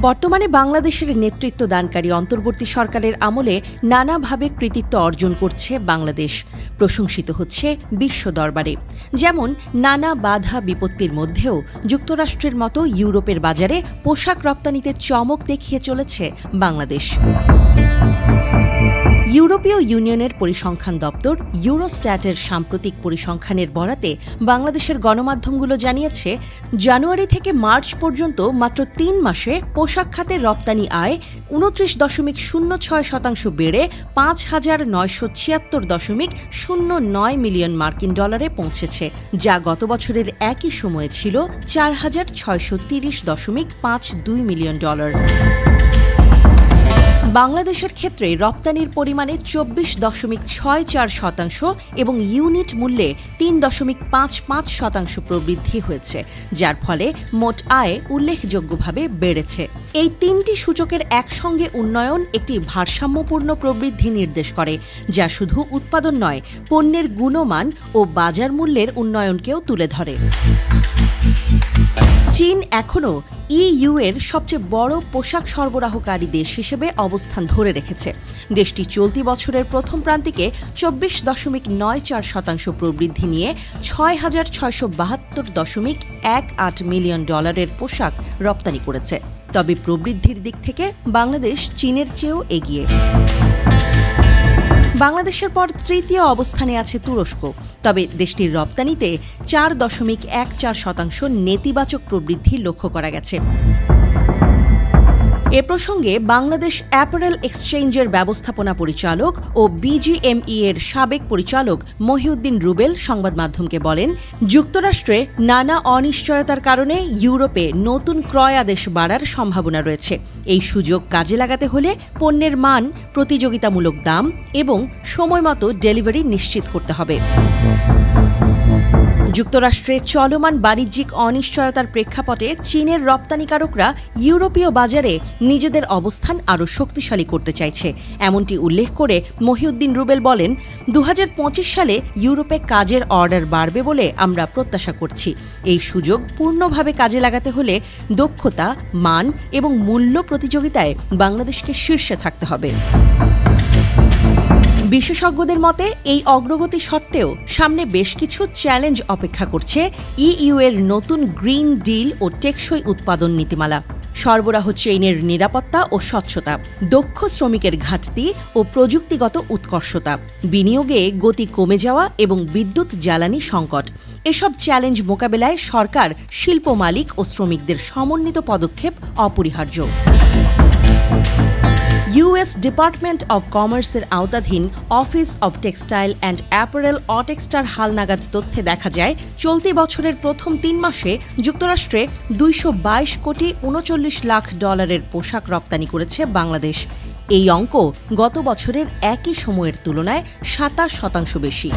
বর্তমানে বাংলাদেশের নেতৃত্বদানকারী অন্তর্বর্তী সরকারের আমলে নানাভাবে কৃতিত্ব অর্জন করছে বাংলাদেশ, প্রশংসিত হচ্ছে বিশ্ব দরবারে। যেমন নানা বাধা বিপত্তির মধ্যেও যুক্তরাষ্ট্রের মতো ইউরোপের বাজারে পোশাক রপ্তানিতে চমক দেখিয়ে চলেছে বাংলাদেশ। ইউরোপীয় ইউনিয়নের পরিসংখ্যান দপ্তর ইউরোস্ট্যাটের সাম্প্রতিক পরিসংখ্যানের বরাতে বাংলাদেশের গণমাধ্যমগুলো জানিয়েছে, জানুয়ারি থেকে মার্চ পর্যন্ত মাত্র ৩ মাসে পোশাক খাতের রপ্তানি আয় ২৯.06% বেড়ে ৫,৯৭৬.০৯ মিলিয়ন মার্কিন ডলারে পৌঁছেছে, যা গত বছরের একই সময়ে ছিল ৪,৬৩০.৫২ মিলিয়ন ডলার। বাংলাদেশের ক্ষেত্রে রপ্তানির পরিমাণে ২৪.৬৪% এবং ইউনিট মূল্যে ৩.৫৫% প্রবৃদ্ধি হয়েছে, যার ফলে মোট আয় উল্লেখযোগ্যভাবে বেড়েছে। এই তিনটি সূচকের একসঙ্গে উন্নয়ন একটি ভারসাম্যপূর্ণ প্রবৃদ্ধি নির্দেশ করে, যা শুধু উৎপাদন নয়, পণ্যের গুণমান ও বাজার মূল্যের উন্নয়নকেও তুলে ধরে। চীন এখনও ইইউ এর সবচেয়ে বড় পোশাক সরবরাহকারী দেশ হিসেবে অবস্থান ধরে রেখেছে। দেশটি চলতি বছরের প্রথম প্রান্তিকে ২৪.৯৪% প্রবৃদ্ধি নিয়ে ৬,৬৭২.১৮ মিলিয়ন ডলারের পোশাক রপ্তানি করেছে। তবে প্রবৃদ্ধির দিক থেকে বাংলাদেশ চীনের চেয়েও এগিয়ে। বাংলাদেশের পর তৃতীয় অবস্থানে আছে তুরস্ক, তবে দেশটির রপ্তানিতে ৪.১৪% নেতিবাচক প্রবৃদ্ধি লক্ষ্য করা গেছে। এ প্রসঙ্গে বাংলাদেশ অ্যাপারেল এক্সচেঞ্জের ব্যবস্থাপনা পরিচালক ও বিজিএমই এর সাবেক পরিচালক মহিউদ্দিন রুবেল সংবাদ মাধ্যমকে বলেন, যুক্তরাষ্ট্রে নানা অনিশ্চয়তার কারণে ইউরোপে নতুন ক্রয় আদেশ বাড়ার সম্ভাবনা রয়েছে। এই সুযোগ কাজে লাগাতে হলে পণ্যের মান, প্রতিযোগিতামূলক দাম এবং সময়মতো ডেলিভারি নিশ্চিত করতে হবে। যুক্তরাষ্ট্রে চলমান বাণিজ্যিক অনিশ্চয়তার প্রেক্ষাপটে চীনের রপ্তানিকারকরা ইউরোপীয় বাজারে নিজেদের অবস্থান আরও শক্তিশালী করতে চাইছে, এমনটি উল্লেখ করে মহিউদ্দিন রুবেল বলেন, ২০২৫ সালে ইউরোপে কাজের অর্ডার বাড়বে বলে আমরা প্রত্যাশা করছি। এই সুযোগ পূর্ণভাবে কাজে লাগাতে হলে দক্ষতা, মান এবং মূল্য প্রতিযোগিতায় বাংলাদেশকে শীর্ষে থাকতে হবে। বিশেষজ্ঞদের মতে, এই অগ্রগতি সত্ত্বেও সামনে বেশ কিছু চ্যালেঞ্জ অপেক্ষা করছে ইইউ এর নতুন গ্রিন ডিল ও টেকসই উৎপাদন নীতিমালা। সরবরাহ চেইনের নিরাপত্তা ও স্বচ্ছতা, দক্ষ শ্রমিকের ঘাটতি ও প্রযুক্তিগত উৎকর্ষতা, বিনিয়োগে গতি কমে যাওয়া এবং বিদ্যুৎ জ্বালানি সংকট। এসব চ্যালেঞ্জ মোকাবেলায় সরকার, শিল্প মালিক ও শ্রমিকদের সমন্বিত পদক্ষেপ অপরিহার্য। ইউএস ডিপার্টমেন্ট অব কমার্সের আওতাধীন office of textile and apparel অটেক্সটার হালনাগাদ তথ্যে দেখা যায়, চলতি বছরের প্রথম ৩ মাসে যুক্তরাষ্ট্রে ২২২.৩৯ ডলারের পোশাক রপ্তানি করেছে বাংলাদেশ। এই অঙ্ক গত বছরের একই সময়ের তুলনায় ২৭% বেশি।